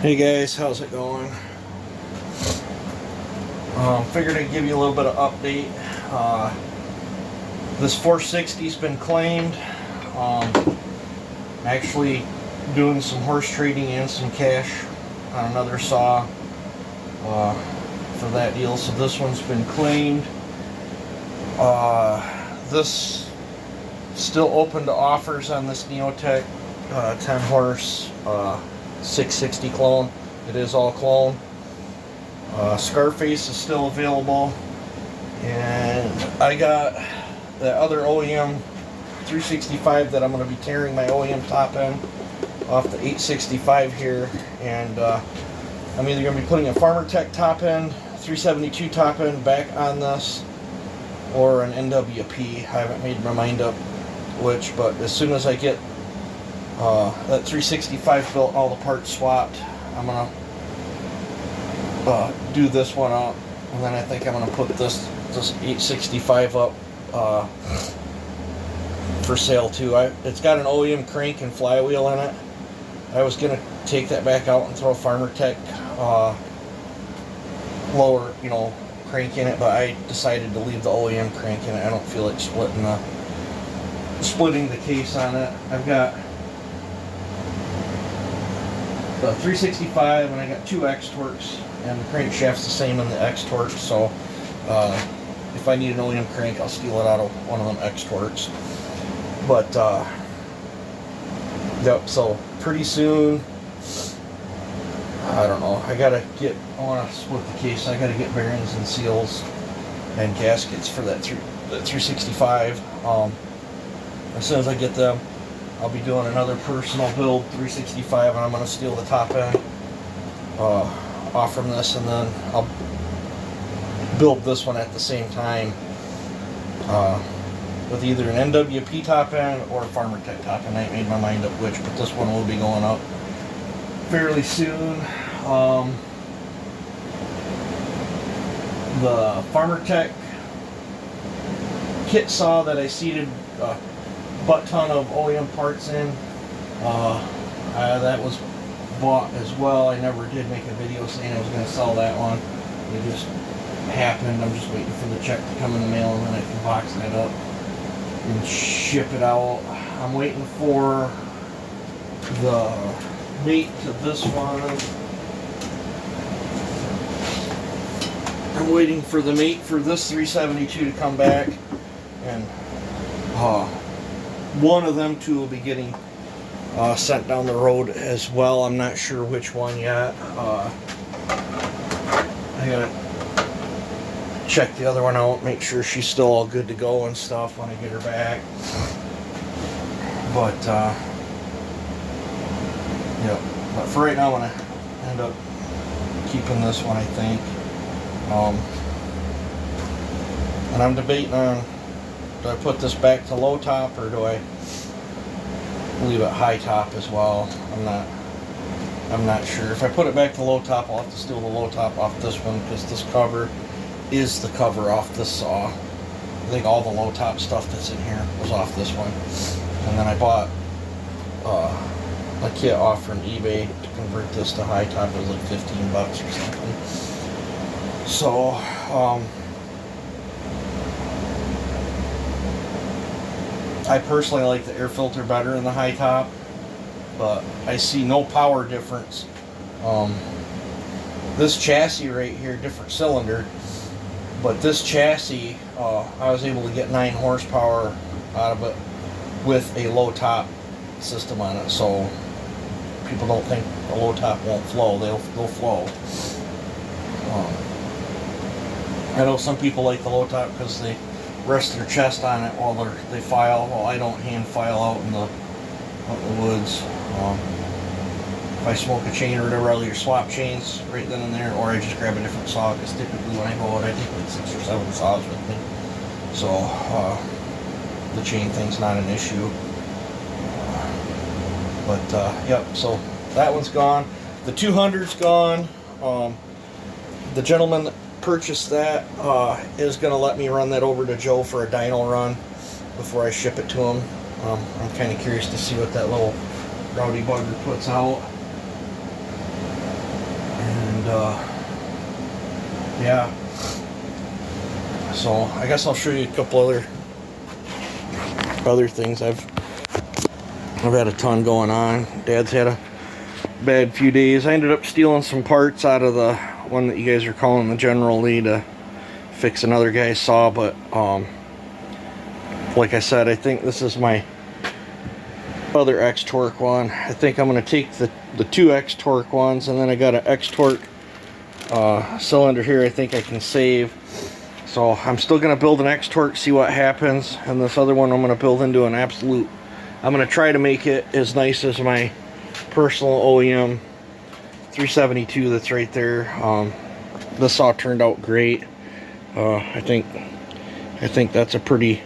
Hey guys, how's it going? Figured I'd give you a little bit of update. This 460's been claimed. Actually doing some horse trading and some cash on another saw for that deal. So this one's been claimed. This still open to offers on this Neotech 10 horse 660 clone. It is all clone. Scarface is still available, and I got the other OEM 365 that I'm going to be tearing my OEM top end off the 865 here, and I'm either going to be putting a Farmer Tech top end 372 top end back on this, or an NWP. I haven't made my mind up which, but as soon as I get that 365 built, all the parts swapped, I'm gonna do this one up, and then I think I'm gonna put this 865 up for sale too. It's got an OEM crank and flywheel in it. I was gonna take that back out and throw a Farmer Tech lower, crank in it, but I decided to leave the OEM crank in it. I don't feel like splitting the case on it. I've got the 365, and I got two X-Torques, and the crankshaft's the same in the X-Torque, so if I need an OEM crank, I'll steal it out of one of them X-Torques. But yep, so pretty soon, I don't know, I want to split the case. I gotta get bearings and seals and gaskets for that 365. As soon as I get them, I'll be doing another personal build 365, and I'm going to steal the top end off from this, and then I'll build this one at the same time with either an NWP top end or a Farmer Tech top end. I ain't made my mind up which, but this one will be going up fairly soon. The Farmer Tech kit saw that I seated butt ton of OEM parts in, that was bought as well. I never did make a video saying I was going to sell that one. It just happened. I'm just waiting for the check to come in the mail, and then I can box that up and ship it out. I'm waiting for the mate to this one. I'm waiting for the mate for this 372 to come back, and one of them two will be getting sent down the road as well. I'm not sure which one yet. I gotta check the other one out, make sure she's still all good to go and stuff when I get her back. But yeah. But for right now, I'm gonna end up keeping this one, I think. And I'm debating on, do I put this back to low top, or do I leave it high top as well? I'm not sure. If I put it back to low top, I'll have to steal the low top off this one, because this cover is the cover off this saw. I think all the low top stuff that's in here was off this one. And then I bought a kit off from eBay to convert this to high top. It was like $15 or something. So, I personally like the air filter better in the high top, but I see no power difference. This chassis right here, different cylinder, but this chassis, I was able to get 9 horsepower out of it with a low top system on it. So people don't think the low top won't flow. They'll flow. I know some people like the low top because they rest their chest on it while they file. Well, I don't hand file out in the woods. If I smoke a chain or whatever, I'll either swap chains right then and there, or I just grab a different saw, because typically when I go out, I take like 6 or 7 saws with me. So the chain thing's not an issue. Yep, so that one's gone. The 200's gone. The gentleman that purchased that is going to let me run that over to Joe for a dyno run before I ship it to him. I'm kind of curious to see what that little rowdy bugger puts out. yeah. So I guess I'll show you a couple other things. I've had a ton going on. Dad's had a bad few days. I ended up stealing some parts out of the one that you guys are calling the General Lee to fix another guy's saw, but like I said, I think this is my other X-Torque one. I think I'm going to take the two X-Torque ones, and then I got an X-Torque cylinder here I think I can save. So I'm still going to build an X-Torque, see what happens, and this other one I'm going to build into an absolute. I'm going to try to make it as nice as my personal OEM 372 that's right there. This saw turned out great. I think that's a pretty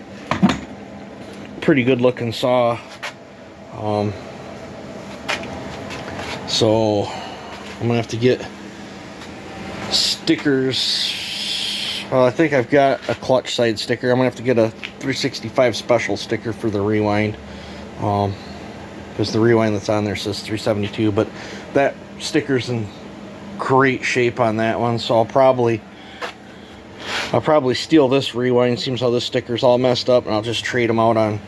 good looking saw. So I'm gonna have to get stickers. Well, I think I've got a clutch side sticker. I'm gonna have to get a 365 special sticker for the rewind, because the rewind that's on there says 372, but that sticker's in great shape on that one. So I'll probably steal this rewind. Seems how this sticker's all messed up, and I'll just trade them out on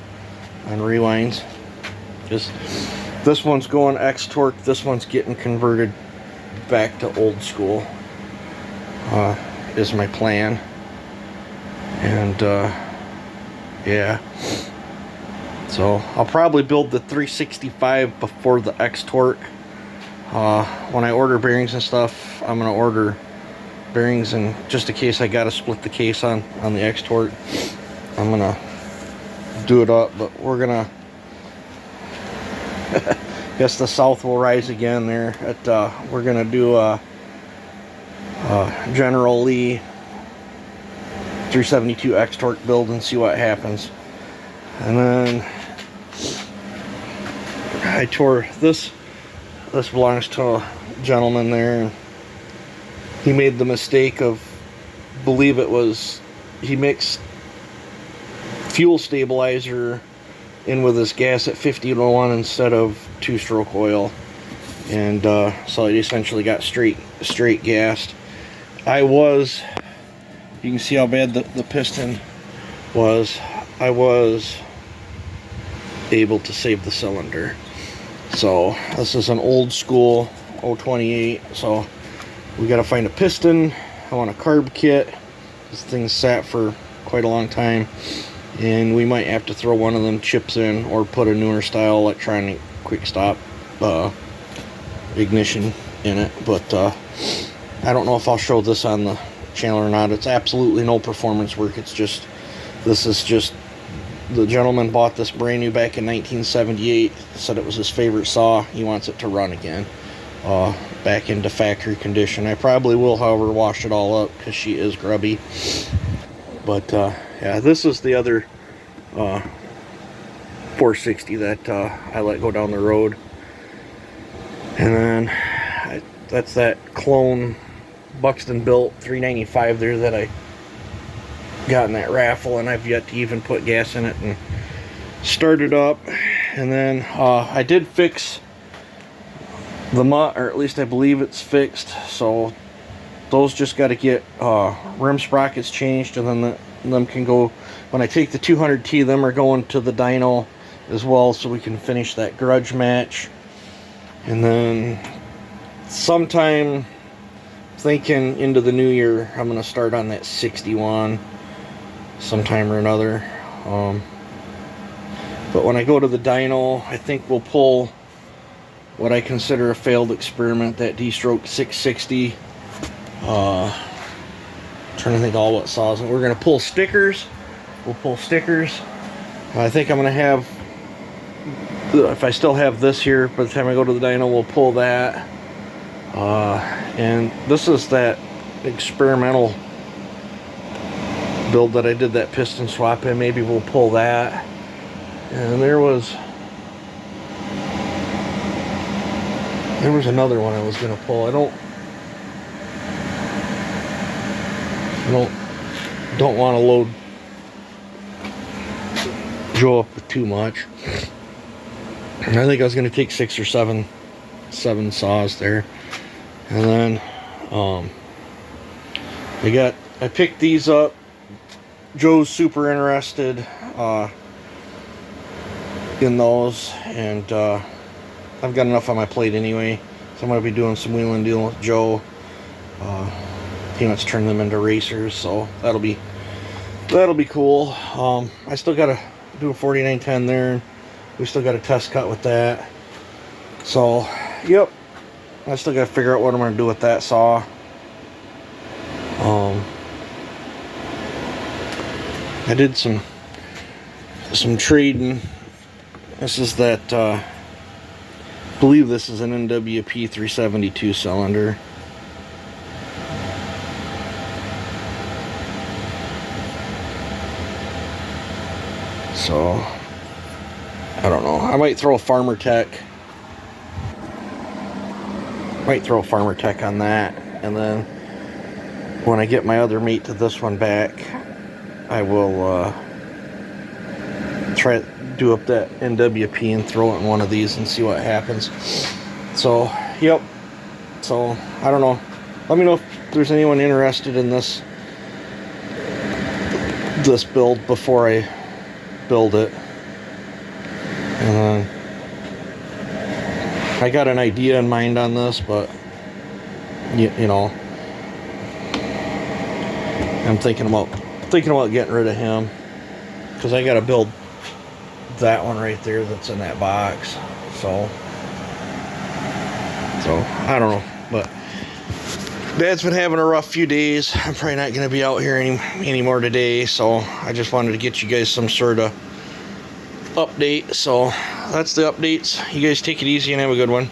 rewinds. Just this one's going X-Torque, this one's getting converted back to old school, is my plan. And yeah, so I'll probably build the 365 before the X-Torque. When I order bearings and stuff, I'm gonna order bearings, and just in case I gotta split the case on the X-Torque, I'm gonna do it up. But we're gonna guess the South will rise again there at we're gonna do a General Lee 372 X-Torque build and see what happens. And then I tore this belongs to a gentleman there, and he made the mistake of, believe it was, he mixed fuel stabilizer in with his gas at 50 to 1 instead of 2-stroke oil, and so it essentially got straight gassed. You can see how bad the piston was. I was able to save the cylinder. So this is an old school 028, so we got to find a piston. I want a carb kit. This thing sat for quite a long time, and we might have to throw one of them chips in or put a newer style electronic quick stop ignition in it. But I don't know if I'll show this on the channel or not. It's absolutely no performance work. It's just, this is just, the gentleman bought this brand new back in 1978, said it was his favorite saw. He wants it to run again, back into factory condition. I probably will, however, wash it all up because she is grubby. But yeah, this is the other 460 that I let go down the road. And then that's that clone Buxton built 395 there that I got in that raffle, and I've yet to even put gas in it and start it up. And then I did fix the mutt, or at least I believe it's fixed. So those just got to get rim sprockets changed, and then them can go, when I take the 200T, them are going to the dyno as well, so we can finish that grudge match. And then sometime, thinking into the new year, I'm going to start on that 61 sometime or another. But when I go to the dyno, I think we'll pull what I consider a failed experiment, that D-Stroke 660. Trying to think all what saws. We're going to pull stickers. We'll pull stickers. I think I'm going to have, if I still have this here, by the time I go to the dyno, we'll pull that. And this is that experimental build that I did that piston swap in. Maybe we'll pull that. And there was another one I was going to pull. I don't want to load Joe up with too much. And I think I was going to take 6 or 7 saws there. And then I picked these up. Joe's super interested in those, and I've got enough on my plate anyway, so I'm going to be doing some wheeling dealing with Joe. He wants to turn them into racers, so that'll be cool. I still got to do a 4910 there. We still got a test cut with that. So, yep. I still got to figure out what I'm going to do with that saw. I did some trading. This is that, I believe this is an NWP 372 cylinder. So, I don't know. I might throw a Farmer Tech. On that, and then when I get my other mate to this one back, I will try to do up that NWP and throw it in one of these and see what happens. So, yep. So, I don't know. Let me know if there's anyone interested in this build before I build it. I got an idea in mind on this, but you know, I'm thinking about getting rid of him, because I got to build that one right there that's in that box. So I don't know, but Dad's been having a rough few days. I'm probably not going to be out here anymore today, so I just wanted to get you guys some sort of update. So that's the updates. You guys take it easy and have a good one.